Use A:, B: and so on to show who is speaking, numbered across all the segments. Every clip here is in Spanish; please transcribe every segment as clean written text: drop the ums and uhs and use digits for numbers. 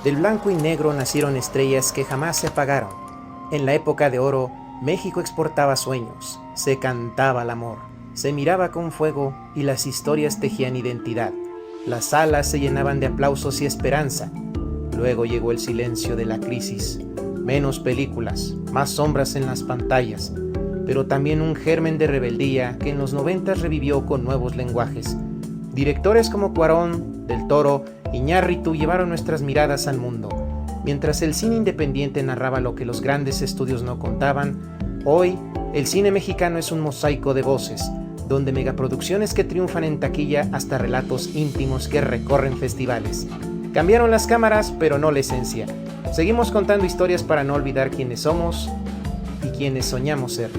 A: Del blanco y negro nacieron estrellas que jamás se apagaron. En la época de oro, México exportaba sueños, se cantaba el amor, se miraba con fuego y las historias tejían identidad. Las salas se llenaban de aplausos y esperanza. Luego llegó el silencio de la crisis. Menos películas, más sombras en las pantallas, pero también un germen de rebeldía que en los 90 revivió con nuevos lenguajes. Directores como Cuarón, Del Toro, Iñárritu llevaron nuestras miradas al mundo. Mientras el cine independiente narraba lo que los grandes estudios no contaban, hoy el cine mexicano es un mosaico de voces, donde megaproducciones que triunfan en taquilla hasta relatos íntimos que recorren festivales. Cambiaron las cámaras, pero no la esencia. Seguimos contando historias para no olvidar quiénes somos y quienes soñamos ser.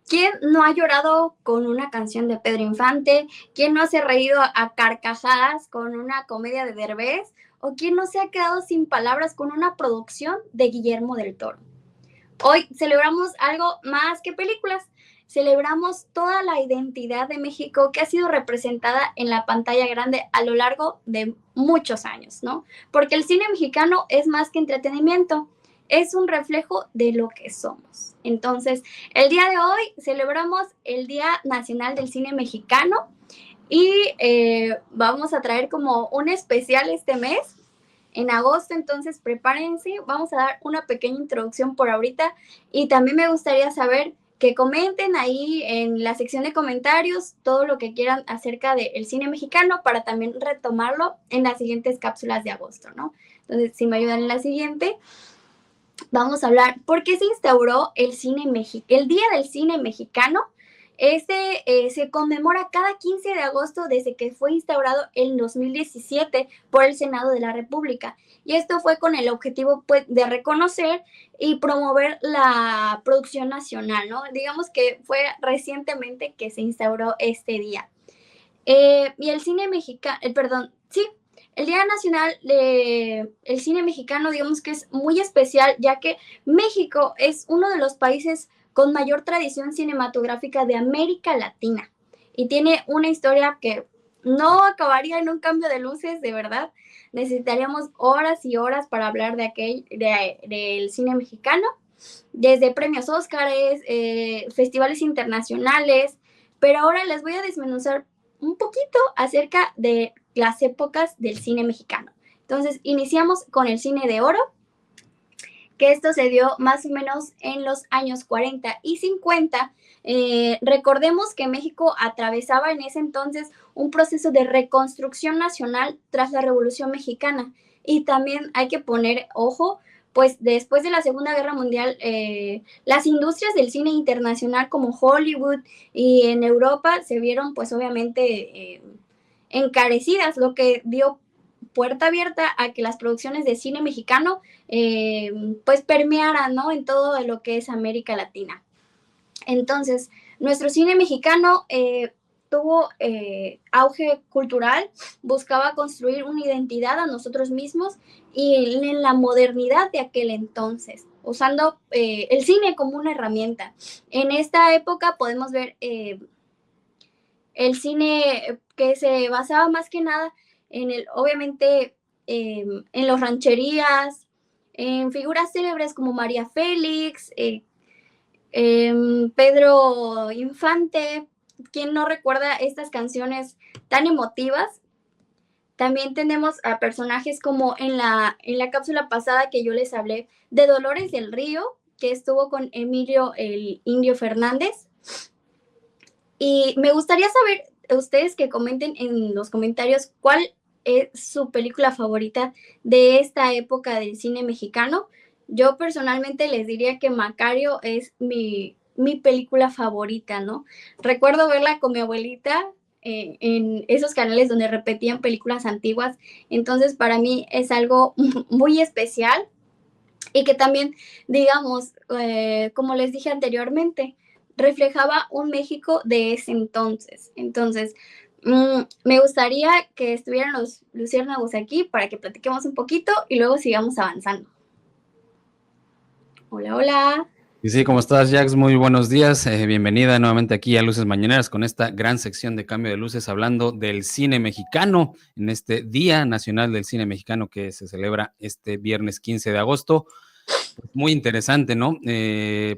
B: ¿Quién no ha llorado con una canción de Pedro Infante? ¿Quién no se ha reído a carcajadas con una comedia de Derbez? ¿O quién no se ha quedado sin palabras con una producción de Guillermo del Toro? Hoy celebramos algo más que películas. Celebramos toda la identidad de México que ha sido representada en la pantalla grande a lo largo de muchos años, ¿no? Porque el cine mexicano es más que entretenimiento, es un reflejo de lo que somos. Entonces, el día de hoy celebramos el Día Nacional del Cine Mexicano y vamos a traer como un especial este mes en agosto, entonces prepárense, vamos a dar una pequeña introducción por ahorita y también me gustaría saber que comenten ahí en la sección de comentarios todo lo que quieran acerca del cine mexicano para también retomarlo en las siguientes cápsulas de agosto, ¿no? Entonces, si me ayudan en la siguiente, vamos a hablar por qué se instauró el Día del Cine Mexicano. Se conmemora cada 15 de agosto desde que fue instaurado en 2017 por el Senado de la República. Y esto fue con el objetivo, pues, de reconocer y promover la producción nacional, ¿no? Digamos que fue recientemente que se instauró este día. Y el cine mexicano, perdón, sí, el Día Nacional del Cine Mexicano, digamos que es muy especial, ya que México es uno de los países con mayor tradición cinematográfica de América Latina y tiene una historia que no acabaría en un cambio de luces, de verdad. Necesitaríamos horas y horas para hablar del cine mexicano, desde premios Óscares, festivales internacionales, pero ahora les voy a desmenuzar un poquito acerca de las épocas del cine mexicano. Entonces, iniciamos con el cine de oro, que esto se dio más o menos en los años 40 y 50. Recordemos que México atravesaba en ese entonces un proceso de reconstrucción nacional tras la Revolución Mexicana. Y también hay que poner ojo, pues después de la Segunda Guerra Mundial, las industrias del cine internacional como Hollywood y en Europa se vieron pues obviamente encarecidas, lo que dio puerta abierta a que las producciones de cine mexicano pues permearan, ¿no?, en todo lo que es América Latina. Entonces, nuestro cine mexicano tuvo auge cultural, buscaba construir una identidad a nosotros mismos y en la modernidad de aquel entonces, usando el cine como una herramienta. En esta época podemos ver el cine que se basaba más que nada obviamente, en los rancherías, en figuras célebres como María Félix, Pedro Infante. ¿Quién no recuerda estas canciones tan emotivas? También tenemos a personajes como en la cápsula pasada que yo les hablé de Dolores del Río, que estuvo con Emilio el Indio Fernández. Y me gustaría saber, ustedes que comenten en los comentarios cuál es su película favorita de esta época del cine mexicano. Yo personalmente les diría que Macario es mi película favorita, ¿no? Recuerdo verla con mi abuelita en esos canales donde repetían películas antiguas. Entonces, para mí es algo muy especial y que también, digamos, como les dije anteriormente, reflejaba un México de ese entonces. Entonces, me gustaría que estuvieran los luciérnagos aquí para que platiquemos un poquito y luego sigamos avanzando. Hola, hola.
C: Y sí, ¿cómo estás, Jax? Muy buenos días. Bienvenida nuevamente aquí a Luces Mañaneras con esta gran sección de cambio de luces hablando del cine mexicano en este Día Nacional del Cine Mexicano que se celebra este viernes 15 de agosto. Pues muy interesante, ¿no?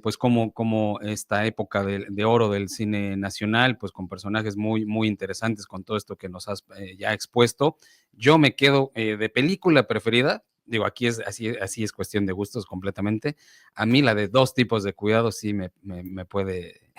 C: Pues como esta época de oro del cine nacional, pues con personajes muy interesantes con todo esto que nos has ya expuesto. Yo me quedo de película preferida. Digo, aquí es así es cuestión de gustos completamente. A mí la de Dos tipos de cuidado sí me puede,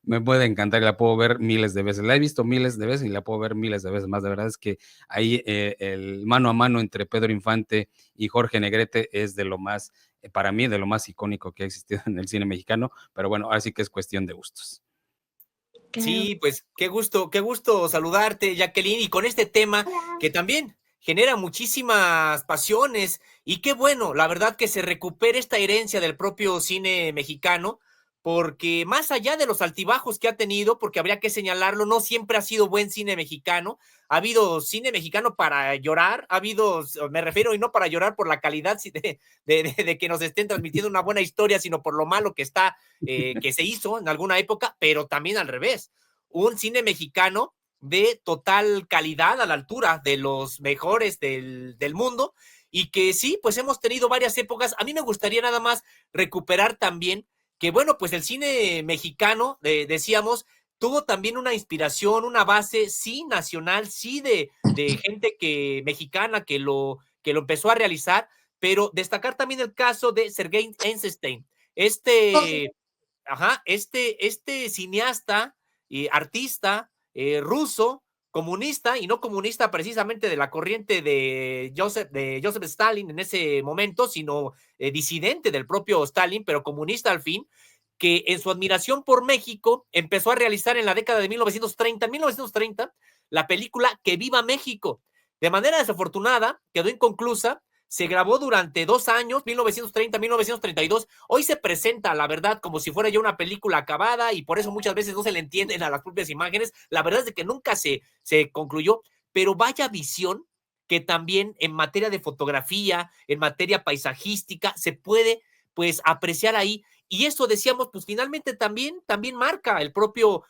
C: me puede encantar y la puedo ver miles de veces. La he visto miles de veces y la puedo ver miles de veces más. De verdad es que ahí el mano a mano entre Pedro Infante y Jorge Negrete es de lo más, para mí, de lo más icónico que ha existido en el cine mexicano. Pero bueno, ahora sí que es cuestión de gustos.
B: Claro.
D: Sí, pues qué gusto saludarte, Jacqueline, y con este tema
B: Hola.
D: que también genera muchísimas pasiones y qué bueno, la verdad que se recupere esta herencia del propio cine mexicano, porque más allá de los altibajos que ha tenido, porque habría que señalarlo, no siempre ha sido buen cine mexicano, ha habido cine mexicano para llorar, ha habido, me refiero, y no para llorar por la calidad de que nos estén transmitiendo una buena historia, sino por lo malo que está, que se hizo en alguna época, pero también al revés, un cine mexicano de total calidad a la altura de los mejores del mundo y que sí, pues hemos tenido varias épocas. A mí me gustaría nada más recuperar también que, bueno, pues el cine mexicano, decíamos, tuvo también una inspiración, una base, sí, nacional, sí, de gente mexicana que lo empezó a realizar, pero destacar también el caso de Sergei Eisenstein, este cineasta y artista ruso, comunista y no comunista precisamente de la corriente de Joseph Stalin en ese momento, sino disidente del propio Stalin, pero comunista al fin, que en su admiración por México empezó a realizar en la década de 1930 la película Que Viva México. De manera desafortunada, quedó inconclusa, se grabó durante 2 años, 1930-1932. Hoy se presenta, la verdad, como si fuera ya una película acabada y por eso muchas veces no se le entienden a las propias imágenes. La verdad es de que nunca se concluyó, pero vaya visión que también en materia de fotografía, en materia paisajística, se puede pues apreciar ahí. Y eso decíamos, pues finalmente también marca el propio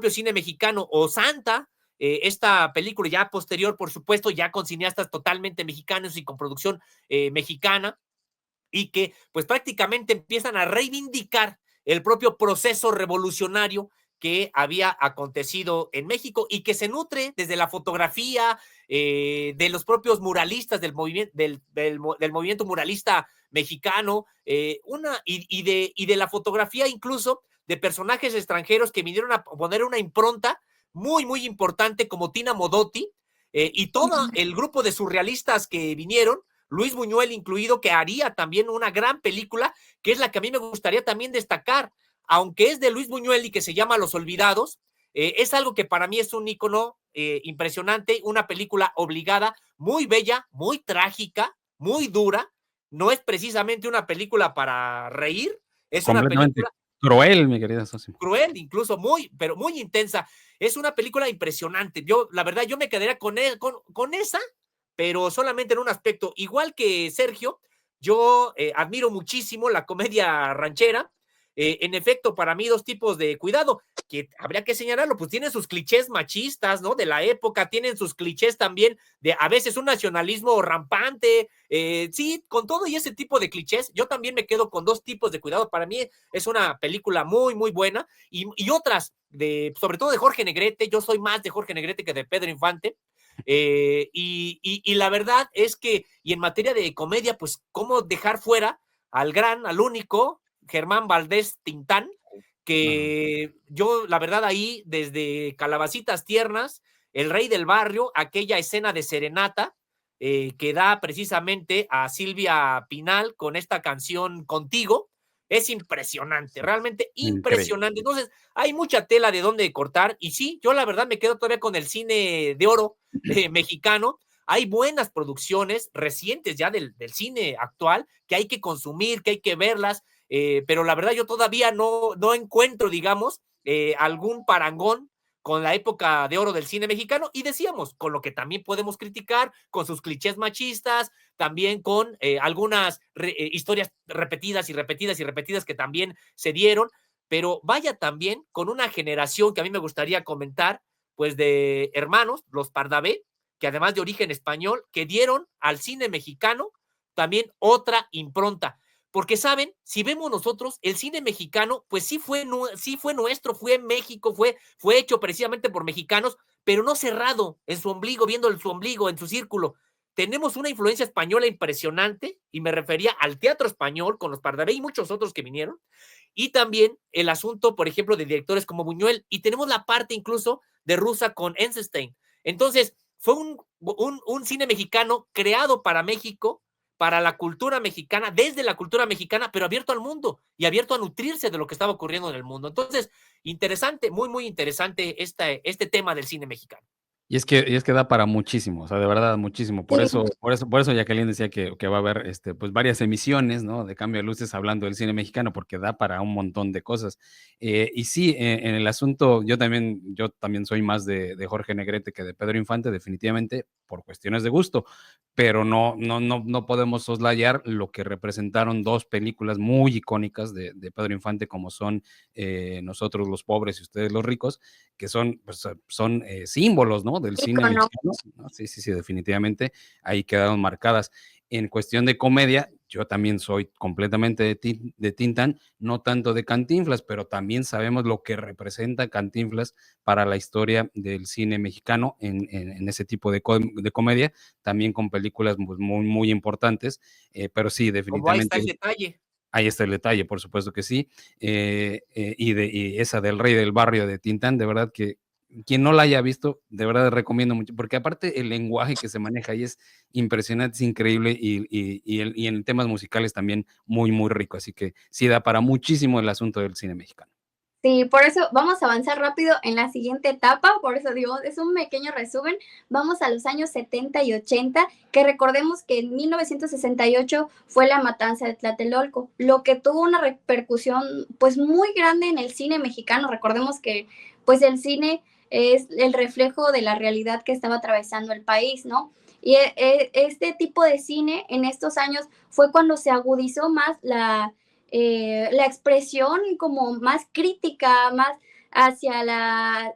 D: cine mexicano. O Santa, esta película ya posterior, por supuesto, ya con cineastas totalmente mexicanos y con producción mexicana, y que pues prácticamente empiezan a reivindicar el propio proceso revolucionario que había acontecido en México y que se nutre desde la fotografía de los propios muralistas del movimiento muralista mexicano, y de la fotografía incluso de personajes extranjeros que vinieron a poner una impronta muy importante como Tina Modotti, y todo el grupo de surrealistas que vinieron, Luis Buñuel incluido, que haría también una gran película, que es la que a mí me gustaría también destacar, aunque es de Luis Buñuel y que se llama Los Olvidados, es algo que para mí es un ícono impresionante, una película obligada, muy bella, muy trágica, muy dura, no es precisamente una película para reír, es una
C: Completamente
D: película
C: cruel, mi querida Sosi.
D: cruel, incluso pero muy intensa. Es una película impresionante. La verdad, yo me quedaría con esa, pero solamente en un aspecto. Igual que Sergio, yo admiro muchísimo la comedia ranchera. En efecto, para mí, Dos tipos de cuidado, que habría que señalarlo, pues tienen sus clichés machistas, ¿no? De la época, tienen sus clichés también de a veces un nacionalismo rampante, sí, con todo y ese tipo de clichés, yo también me quedo con Dos tipos de cuidado. Para mí es una película muy buena, y otras, sobre todo de Jorge Negrete. Yo soy más de Jorge Negrete que de Pedro Infante. Y la verdad es que, y en materia de comedia, pues, ¿cómo dejar fuera al único Germán Valdés Tintán? Que yo, la verdad, ahí, desde Calabacitas Tiernas, El Rey del Barrio, aquella escena de serenata, que da precisamente a Silvia Pinal con esta canción Contigo, es impresionante, realmente impresionante.
C: Increíble.
D: Entonces, hay mucha tela de dónde cortar, y sí, yo la verdad me quedo todavía con el cine de oro mexicano. Hay buenas producciones recientes ya del cine actual que hay que consumir, que hay que verlas, pero la verdad yo todavía no encuentro, digamos, algún parangón con la época de oro del cine mexicano, y decíamos, con lo que también podemos criticar, con sus clichés machistas, también con algunas historias repetidas y repetidas y repetidas que también se dieron, pero vaya también con una generación que a mí me gustaría comentar, pues de hermanos, los Pardavé, que además de origen español, que dieron al cine mexicano también otra impronta. Porque, ¿saben? Si vemos nosotros, el cine mexicano, pues sí fue nuestro, fue México, fue hecho precisamente por mexicanos, pero no cerrado en su ombligo, viendo su ombligo, en su círculo. Tenemos una influencia española impresionante, y me refería al teatro español con los Pardavé y muchos otros que vinieron, y también el asunto, por ejemplo, de directores como Buñuel, y tenemos la parte incluso de Rusa con Eisenstein. Entonces, fue un cine mexicano creado para México, para la cultura mexicana, desde la cultura mexicana, pero abierto al mundo y abierto a nutrirse de lo que estaba ocurriendo en el mundo. Entonces, interesante, muy, muy interesante este tema del cine mexicano.
C: Y es que da para muchísimo, o sea, de verdad muchísimo. Por
B: Sí.
C: eso Jacqueline decía que va a haber, pues, varias emisiones, ¿no?, de Cambio de Luces hablando del cine mexicano, porque da para un montón de cosas. Y sí, en el asunto, yo también soy más de Jorge Negrete que de Pedro Infante, definitivamente, por cuestiones de gusto, pero no podemos soslayar lo que representaron 2 películas muy icónicas de Pedro Infante, como son, Nosotros los pobres y ustedes los ricos, que son, pues, son símbolos, ¿no?, del cine
B: Ícono.
C: mexicano, ¿no? Sí, sí, sí, definitivamente, ahí quedaron marcadas. En cuestión de comedia, yo también soy completamente de Tintán, no tanto de Cantinflas, pero también sabemos lo que representa Cantinflas para la historia del cine mexicano en ese tipo de comedia, también con películas, pues, muy, muy importantes, pero sí,
D: Como ahí está
C: definitivamente
D: el detalle.
C: ahí está el detalle, por supuesto que sí. Y esa del Rey del Barrio de Tintán, de verdad que quien no la haya visto, de verdad recomiendo mucho, porque aparte el lenguaje que se maneja ahí es impresionante, es increíble y en temas musicales también muy, muy rico. Así que sí da para muchísimo el asunto del cine mexicano.
B: Sí, por eso vamos a avanzar rápido en la siguiente etapa, por eso digo, es un pequeño resumen. Vamos a los años 70 y 80, que recordemos que en 1968 fue la matanza de Tlatelolco, lo que tuvo una repercusión pues muy grande en el cine mexicano. Recordemos que pues el cine es el reflejo de la realidad que estaba atravesando el país, ¿no? Y este tipo de cine en estos años fue cuando se agudizó más la expresión como más crítica, más hacia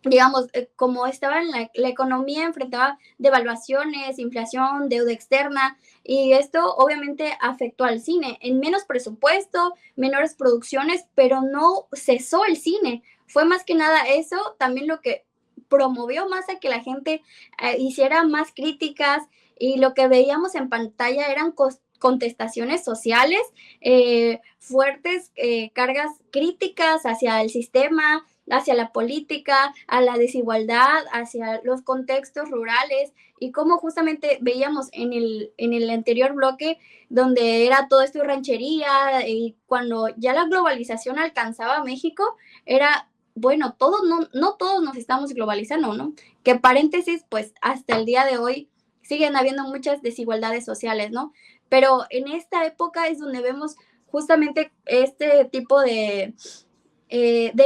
B: digamos, como estaba en la economía, enfrentaba devaluaciones, inflación, deuda externa, y esto obviamente afectó al cine, en menos presupuesto, menores producciones, pero no cesó el cine. Fue más que nada eso también lo que promovió más a que la gente hiciera más críticas, y lo que veíamos en pantalla eran contestaciones sociales fuertes, cargas críticas hacia el sistema, hacia la política, a la desigualdad, hacia los contextos rurales, y como justamente veíamos en el anterior bloque, donde era todo esto de ranchería, y cuando ya la globalización alcanzaba a México, era, bueno, todos, no todos nos estamos globalizando, ¿no? Que paréntesis, pues hasta el día de hoy siguen habiendo muchas desigualdades sociales, ¿no? Pero en esta época es donde vemos justamente este tipo de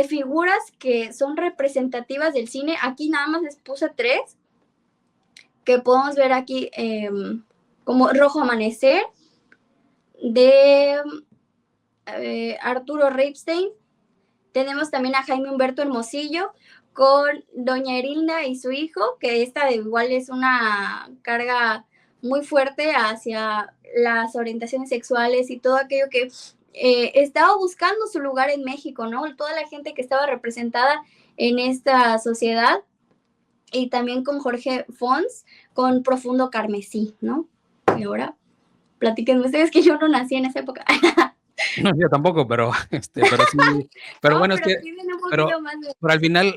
B: figuras que son representativas del cine. Aquí nada más les puse 3, que podemos ver aquí como Rojo Amanecer, de Arturo Ripstein. Tenemos también a Jaime Humberto Hermosillo con Doña Erilda y su hijo, que esta igual es una carga muy fuerte hacia las orientaciones sexuales y todo aquello que estaba buscando su lugar en México, ¿no? Toda la gente que estaba representada en esta sociedad, y también con Jorge Fons, con Profundo Carmesí, ¿no? Y ahora, platíquenme ustedes, que yo no nací en esa época.
C: No, yo tampoco, pero, pero sí, pero
B: No,
C: bueno, es
B: pero
C: que,
B: tienen un
C: pero,
B: poquito más de...
C: pero al final,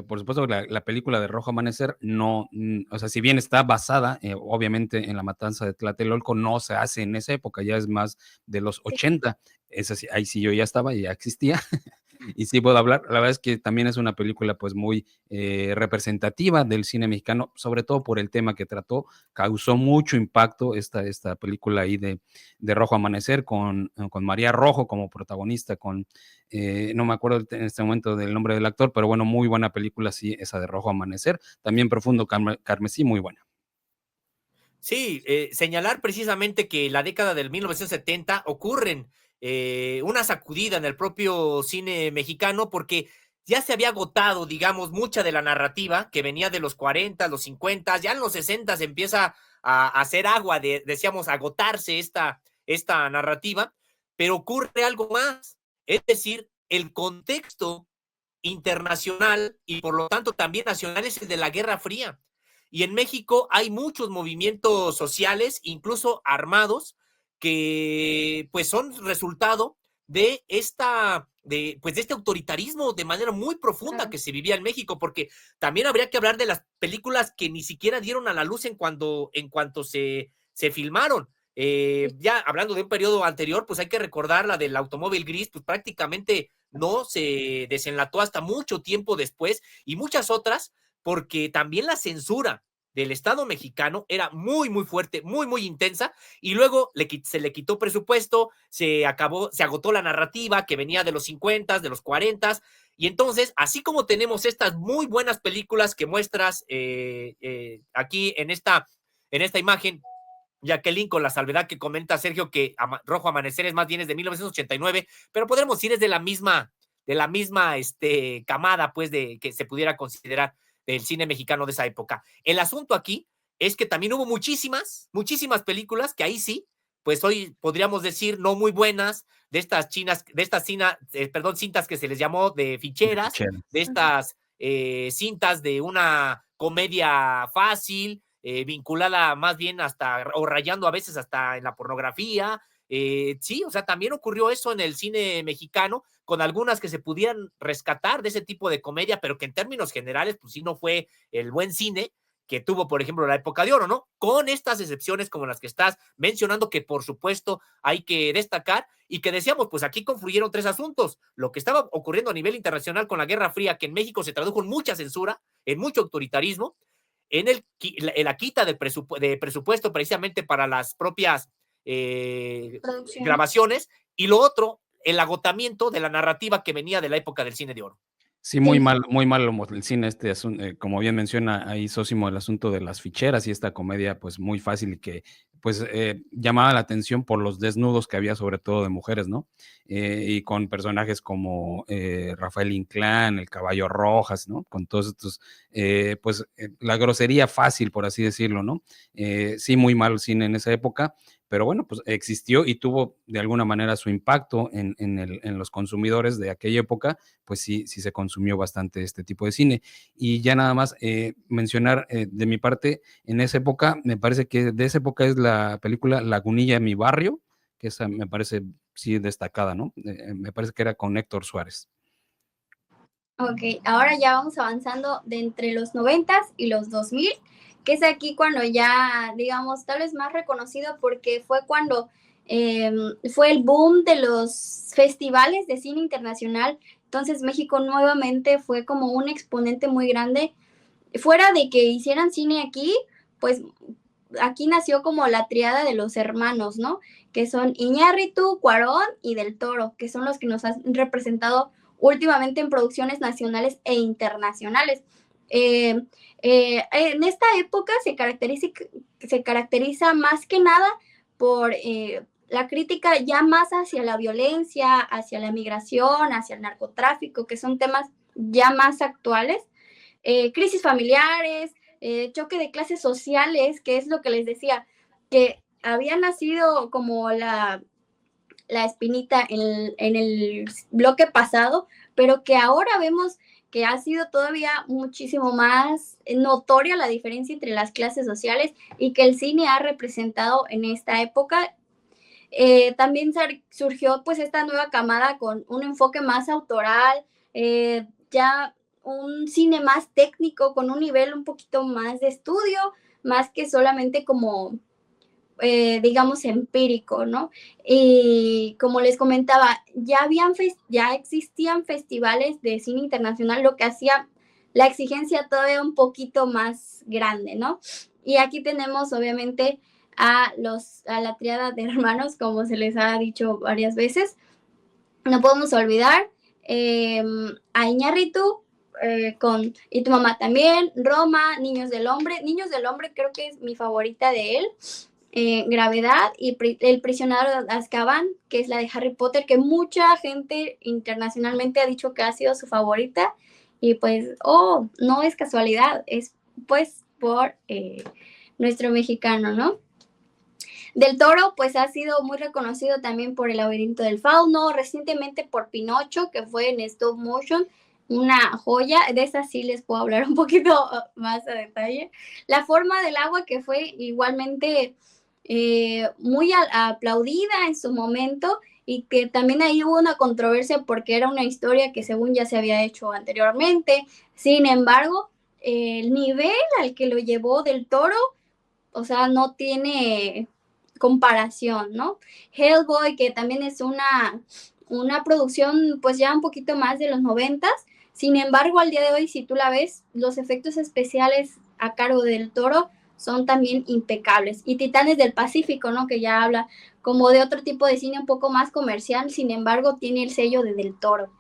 C: por supuesto, la película de Rojo Amanecer no, o sea, si bien está basada, obviamente, en la matanza de Tlatelolco, no se hace en esa época, ya es más de los 80, es así, ahí sí yo ya estaba, ya existía, Y sí puedo hablar, la verdad es que también es una película pues muy representativa del cine mexicano, sobre todo por el tema que trató, causó mucho impacto esta película ahí de Rojo Amanecer con María Rojo como protagonista, no me acuerdo en este momento del nombre del actor, pero bueno, muy buena película, sí, esa de Rojo Amanecer, también Profundo Carmesí, muy buena.
D: Sí, señalar precisamente que la década del 1970 ocurren una sacudida en el propio cine mexicano porque ya se había agotado, digamos, mucha de la narrativa que venía de los 40, los 50, ya en los 60 se empieza a hacer agua, decíamos, agotarse esta narrativa, pero ocurre algo más, es decir, el contexto internacional y por lo tanto también nacional es el de la Guerra Fría. Y en México hay muchos movimientos sociales, incluso armados, que pues son resultado de pues de este autoritarismo de manera muy profunda que se vivía en México, porque también habría que hablar de las películas que ni siquiera dieron a la luz en cuanto se filmaron. Ya hablando de un periodo anterior, pues hay que recordar la del Automóvil Gris, pues prácticamente no se desenlató hasta mucho tiempo después, y muchas otras, porque también la censura del Estado mexicano era muy, muy fuerte, muy, muy intensa, y luego se le quitó presupuesto, se agotó la narrativa que venía de los 50, de los 40, y entonces, así como tenemos estas muy buenas películas que muestras aquí en esta imagen, Jacqueline, con la salvedad que comenta Sergio, que Rojo Amanecer es más bien es de 1989, pero podremos decir es de la misma camada, pues, de que se pudiera considerar del cine mexicano de esa época. El asunto aquí es que también hubo muchísimas películas que ahí sí, pues hoy podríamos decir no muy buenas, de estas cintas que se les llamó de ficheras, de estas cintas de una comedia fácil, vinculada más bien hasta, o rayando a veces hasta en la pornografía. Sí, o sea, también ocurrió eso en el cine mexicano, con algunas que se pudieran rescatar de ese tipo de comedia, pero que en términos generales, pues sí no fue el buen cine que tuvo, por ejemplo, la época de oro, ¿no? Con estas excepciones como las que estás mencionando, que por supuesto hay que destacar, y que decíamos, pues aquí confluyeron tres asuntos: lo que estaba ocurriendo a nivel internacional con la Guerra Fría, que en México se tradujo en mucha censura, en mucho autoritarismo, en la quita de presupuesto precisamente para las propias grabaciones, y lo otro, el agotamiento de la narrativa que venía de la época del cine de oro.
C: Sí, muy mal el cine, como bien menciona ahí Sósimo, el asunto de las ficheras y esta comedia, pues muy fácil y que pues llamaba la atención por los desnudos que había, sobre todo de mujeres, ¿no? Y con personajes como Rafael Inclán, el Caballo Rojas, ¿no? Con todos estos, la grosería fácil, por así decirlo, ¿no? Sí, muy mal el cine en esa época, pero bueno, pues existió y tuvo de alguna manera su impacto en los consumidores de aquella época, pues sí se consumió bastante este tipo de cine. Y ya nada más mencionar de mi parte, en esa época, me parece que de esa época es la película Lagunilla, mi barrio, que esa me parece sí destacada, ¿no? Me parece que era con Héctor Suárez.
B: Ok, ahora ya vamos avanzando de entre los 90 y los 2000, que es aquí cuando ya, digamos, tal vez más reconocido porque fue cuando fue el boom de los festivales de cine internacional. Entonces México nuevamente fue como un exponente muy grande. Fuera de que hicieran cine aquí, pues aquí nació como la triada de los hermanos, ¿no? Que son Iñárritu, Cuarón y Del Toro, que son los que nos han representado últimamente en producciones nacionales e internacionales. En esta época se caracteriza más que nada por la crítica ya más hacia la violencia, hacia la migración, hacia el narcotráfico, que son temas ya más actuales, crisis familiares, choque de clases sociales, que es lo que les decía, que había nacido como la espinita en el bloque pasado, pero que ahora vemos que ha sido todavía muchísimo más notoria la diferencia entre las clases sociales y que el cine ha representado en esta época. También surgió pues esta nueva camada con un enfoque más autoral, ya un cine más técnico, con un nivel un poquito más de estudio, más que solamente como digamos, empírico, ¿no? Y como les comentaba, ya existían festivales de cine internacional, lo que hacía la exigencia todavía un poquito más grande, ¿no? Y aquí tenemos, obviamente, a la triada de hermanos, como se les ha dicho varias veces. No podemos olvidar a Iñárritu, y tu mamá también, Roma, Niños del Hombre. Niños del Hombre creo que es mi favorita de él. Gravedad y El prisionero de Azkaban, que es la de Harry Potter, que mucha gente internacionalmente ha dicho que ha sido su favorita. Y pues, no es casualidad, es pues por nuestro mexicano, ¿no? Del Toro, pues ha sido muy reconocido también por El laberinto del fauno, recientemente por Pinocho, que fue en stop motion, una joya. De esa sí les puedo hablar un poquito más a detalle. La forma del agua, que fue igualmente muy aplaudida en su momento, y que también ahí hubo una controversia porque era una historia que según ya se había hecho anteriormente. Sin embargo, el nivel al que lo llevó Del Toro, o sea, no tiene comparación, ¿no? Hellboy, que también es una producción pues ya un poquito más de los 90s. Sin embargo, al día de hoy, si tú la ves, los efectos especiales a cargo del Toro son también impecables. Y Titanes del Pacífico, ¿no? Que ya habla como de otro tipo de cine un poco más comercial, sin embargo, tiene el sello de Del Toro.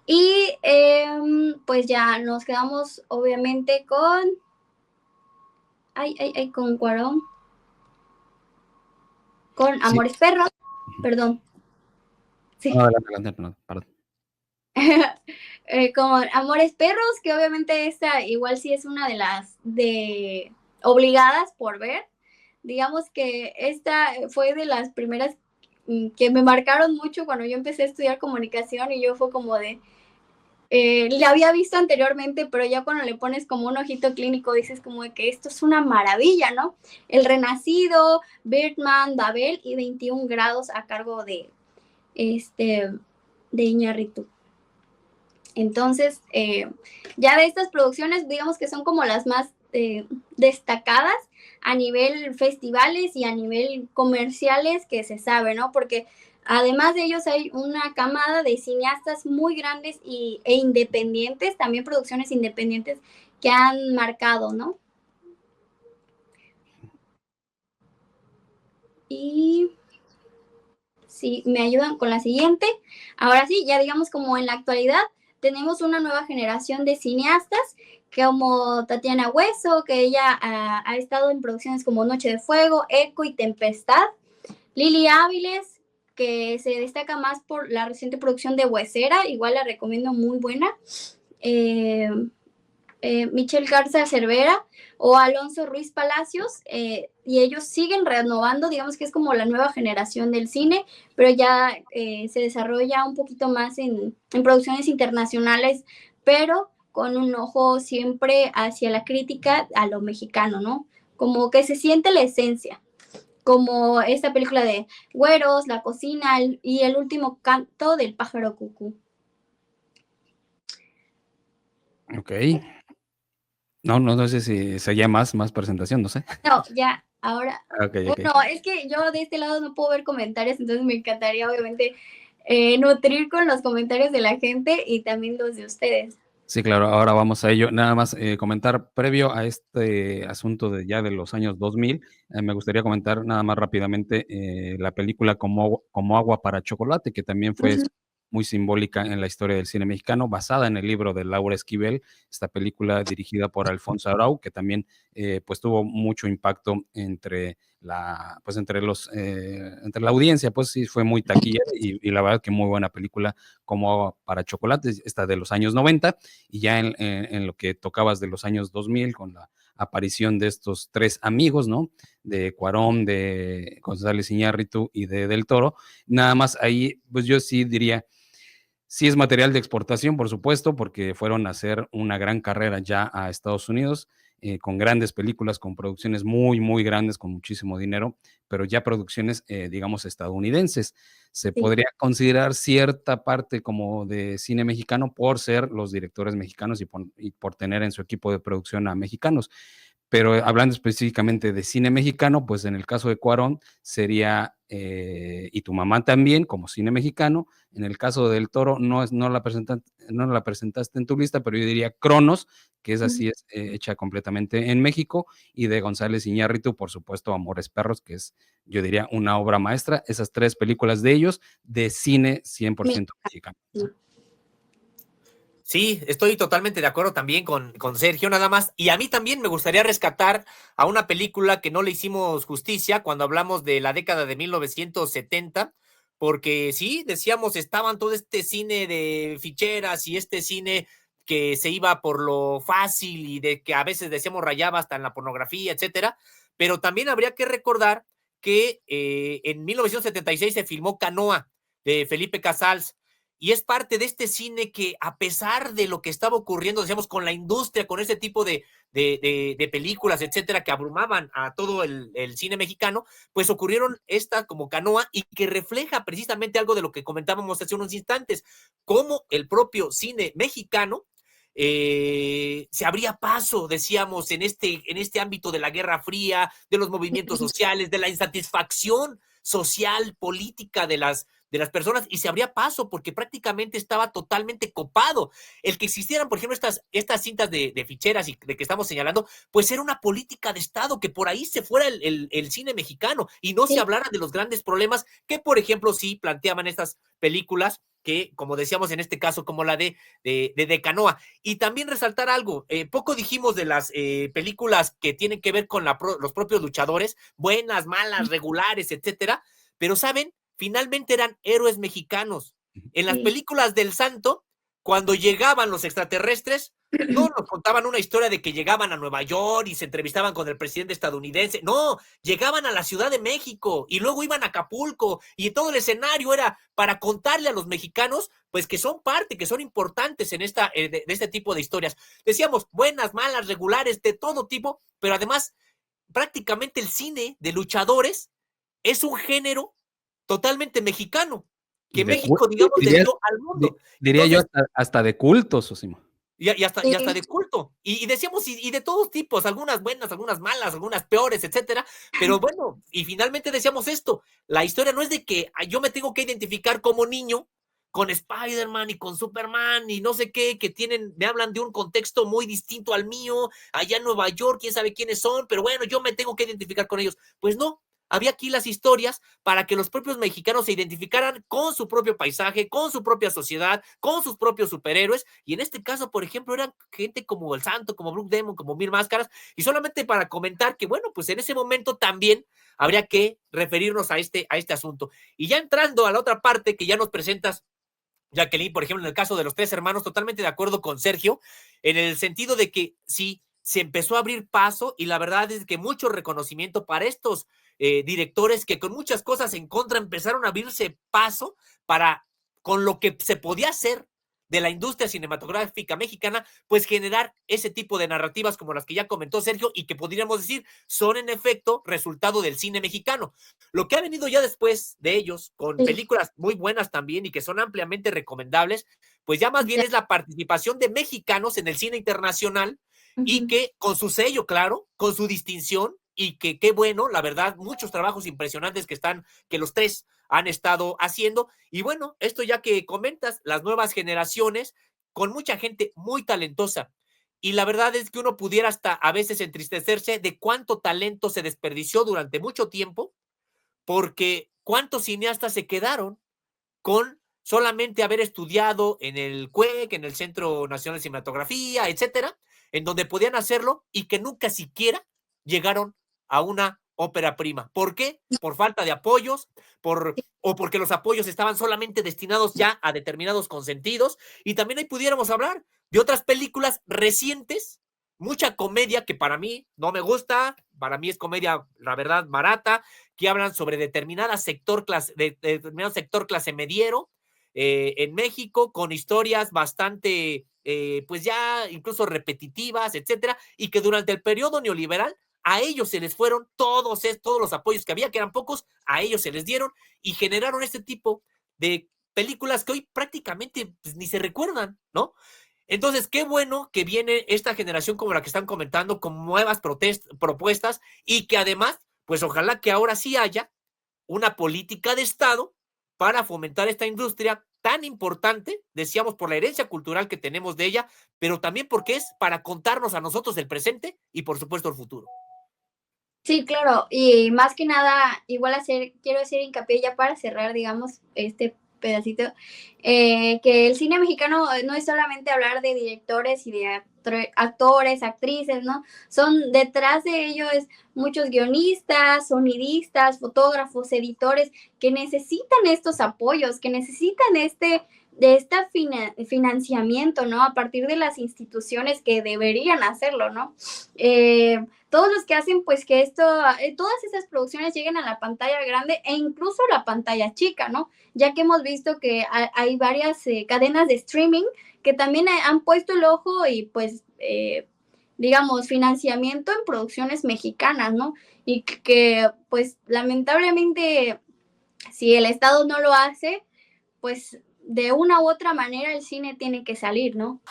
B: Y pues ya nos quedamos obviamente con con Cuarón, con
C: Sí.
B: Amores Perros, perdón. Sí.
C: No, adelante, no, perdón.
B: Con Amores Perros, que obviamente esta igual sí es una de las obligadas por ver. Digamos que esta fue de las primeras que me marcaron mucho cuando yo empecé a estudiar comunicación, y yo fue como de, la había visto anteriormente, pero ya cuando le pones como un ojito clínico dices como de que esto es una maravilla, ¿no? El Renacido, Birdman, Babel y 21 grados a cargo de Iñárritu. Entonces, ya de estas producciones, digamos que son como las más destacadas a nivel festivales y a nivel comerciales que se sabe, ¿no? Porque además de ellos hay una camada de cineastas muy grandes e independientes, también producciones independientes que han marcado, ¿no? Y si me ayudan con la siguiente. Ahora sí, ya digamos como en la actualidad, tenemos una nueva generación de cineastas como Tatiana Hueso, que ella ha estado en producciones como Noche de Fuego, Eco y Tempestad. Lili Áviles, que se destaca más por la reciente producción de Huesera, igual la recomiendo, muy buena. Michelle Garza Cervera o Alonso Ruiz Palacios, y ellos siguen renovando, digamos que es como la nueva generación del cine, pero ya se desarrolla un poquito más en producciones internacionales, pero con un ojo siempre hacia la crítica a lo mexicano, ¿no? Como que se siente la esencia, como esta película de Güeros, La Cocina y El último canto del pájaro cucú.
C: Ok. No sé si seguía más presentación, no sé.
B: No, ya, ahora.
C: Ok.
B: Bueno, es que yo de este lado no puedo ver comentarios, entonces me encantaría, obviamente, nutrir con los comentarios de la gente y también los de ustedes.
C: Sí, claro, ahora vamos a ello. Nada más comentar previo a este asunto de ya de los años 2000, me gustaría comentar nada más rápidamente la película Como agua para chocolate, que también fue muy simbólica en la historia del cine mexicano, basada en el libro de Laura Esquivel, esta película dirigida por Alfonso Arau, que también pues tuvo mucho impacto entre la audiencia, pues sí fue muy taquilla y la verdad que muy buena película, Como agua para chocolate, esta de los años 90, y ya en lo que tocabas de los años 2000 con la aparición de estos tres amigos, ¿no? De Cuarón, de González Iñárritu y de Del Toro. Nada más ahí, pues yo sí diría, sí es material de exportación, por supuesto, porque fueron a hacer una gran carrera ya a Estados Unidos, con grandes películas, con producciones muy grandes, con muchísimo dinero, pero ya producciones, digamos, estadounidenses. Se
B: Sí.
C: podría considerar cierta parte como de cine mexicano por ser los directores mexicanos y por tener en su equipo de producción a mexicanos. Pero hablando específicamente de cine mexicano, pues en el caso de Cuarón sería Y tu mamá también, como cine mexicano. En el caso del Toro, no la presentaste en tu lista, pero yo diría Cronos, que es así, es hecha completamente en México, y de González Iñárritu, por supuesto, Amores Perros, que es, yo diría, una obra maestra. Esas 3 películas de ellos, de cine 100% mexicano.
D: Sí, estoy totalmente de acuerdo también con Sergio, nada más. Y a mí también me gustaría rescatar a una película que no le hicimos justicia cuando hablamos de la década de 1970, porque sí, decíamos, estaban todo este cine de ficheras y este cine que se iba por lo fácil y de que a veces decíamos rayaba hasta en la pornografía, etcétera. Pero también habría que recordar que en 1976 se filmó Canoa de Felipe Casals, y es parte de este cine que, a pesar de lo que estaba ocurriendo, decíamos, con la industria, con ese tipo de películas, etcétera, que abrumaban a todo el cine mexicano, pues ocurrieron esta como Canoa, y que refleja precisamente algo de lo que comentábamos hace unos instantes, cómo el propio cine mexicano se abría paso, decíamos, en este ámbito de la Guerra Fría, de los movimientos sociales, de la insatisfacción social, política de las personas, y se abría paso porque prácticamente estaba totalmente copado. El que existieran, por ejemplo, estas cintas de ficheras y de que estamos señalando, pues era una política de Estado, que por ahí se fuera el cine mexicano y no se hablara de los grandes problemas que, por ejemplo, sí planteaban estas películas que, como decíamos en este caso, como la de Canoa. Y también resaltar algo, poco dijimos de las películas que tienen que ver con los propios luchadores, buenas, malas, regulares, etcétera, pero ¿saben? Finalmente eran héroes mexicanos. En las películas del Santo, cuando llegaban los extraterrestres, no nos contaban una historia de que llegaban a Nueva York y se entrevistaban con el presidente estadounidense. No, llegaban a la Ciudad de México y luego iban a Acapulco, y todo el escenario era para contarle a los mexicanos, pues, que son parte, que son importantes en de este tipo de historias. Decíamos, buenas, malas, regulares, de todo tipo, pero además, prácticamente el cine de luchadores es un género totalmente mexicano, que México, digamos, le dio al mundo.
C: Diría
D: Entonces,
C: yo hasta de culto, Sosimo.
D: y hasta de culto. Y decíamos, y de todos tipos, algunas buenas, algunas malas, algunas peores, etcétera. Pero bueno, y finalmente decíamos esto, la historia no es de que yo me tengo que identificar como niño con Spider-Man y con Superman y no sé qué, que me hablan de un contexto muy distinto al mío, allá en Nueva York, quién sabe quiénes son, pero bueno, yo me tengo que identificar con ellos. Pues no, había aquí las historias para que los propios mexicanos se identificaran con su propio paisaje, con su propia sociedad, con sus propios superhéroes, y en este caso, por ejemplo, eran gente como El Santo, como Blue Demon, como Mil Máscaras, y solamente para comentar que, bueno, pues en ese momento también habría que referirnos a este asunto. Y ya entrando a la otra parte que ya nos presentas, Jacqueline, por ejemplo, en el caso de Los Tres Hermanos, totalmente de acuerdo con Sergio, en el sentido de que sí, se empezó a abrir paso, y la verdad es que mucho reconocimiento para estos directores que con muchas cosas en contra empezaron a abrirse paso para, con lo que se podía hacer de la industria cinematográfica mexicana, pues generar ese tipo de narrativas como las que ya comentó Sergio, y que podríamos decir son en efecto resultado del cine mexicano. Lo que ha venido ya después de ellos, con películas muy buenas también y que son ampliamente recomendables, pues ya más bien es la participación de mexicanos en el cine internacional, y que con su sello, claro, con su distinción, y que qué bueno, la verdad, muchos trabajos impresionantes que los tres han estado haciendo. Y bueno, esto ya que comentas, las nuevas generaciones, con mucha gente muy talentosa. Y la verdad es que uno pudiera hasta a veces entristecerse de cuánto talento se desperdició durante mucho tiempo, porque cuántos cineastas se quedaron con solamente haber estudiado en el CUEC, en el Centro Nacional de Cinematografía, etcétera, en donde podían hacerlo, y que nunca siquiera llegaron a una ópera prima. ¿Por qué? Por falta de apoyos, o porque los apoyos estaban solamente destinados ya a determinados consentidos. Y también ahí pudiéramos hablar de otras películas recientes, mucha comedia que para mí no me gusta, para mí es comedia, la verdad, barata, que hablan sobre determinado sector clase mediero en México, con historias bastante, pues ya incluso repetitivas, etcétera, y que durante el periodo neoliberal a ellos se les fueron todos los apoyos que había, que eran pocos, a ellos se les dieron, y generaron este tipo de películas que hoy prácticamente pues, ni se recuerdan, ¿no? Entonces, qué bueno que viene esta generación como la que están comentando, con nuevas propuestas, y que además, pues ojalá que ahora sí haya una política de Estado para fomentar esta industria tan importante, decíamos, por la herencia cultural que tenemos de ella, pero también porque es para contarnos a nosotros el presente y por supuesto el futuro.
B: Sí, claro, y más que nada, quiero hacer hincapié ya para cerrar, digamos, este pedacito, que el cine mexicano no es solamente hablar de directores y de actores, actrices, ¿no? Son detrás de ellos muchos guionistas, sonidistas, fotógrafos, editores que necesitan estos apoyos, que necesitan de este financiamiento, ¿no? A partir de las instituciones que deberían hacerlo, ¿no? Todos los que hacen pues que todas esas producciones lleguen a la pantalla grande e incluso la pantalla chica, ¿no? Ya que hemos visto que hay varias cadenas de streaming que también han puesto el ojo y pues, digamos, financiamiento en producciones mexicanas, ¿no? Y que pues lamentablemente si el Estado no lo hace, pues de una u otra manera el cine tiene que salir, ¿no?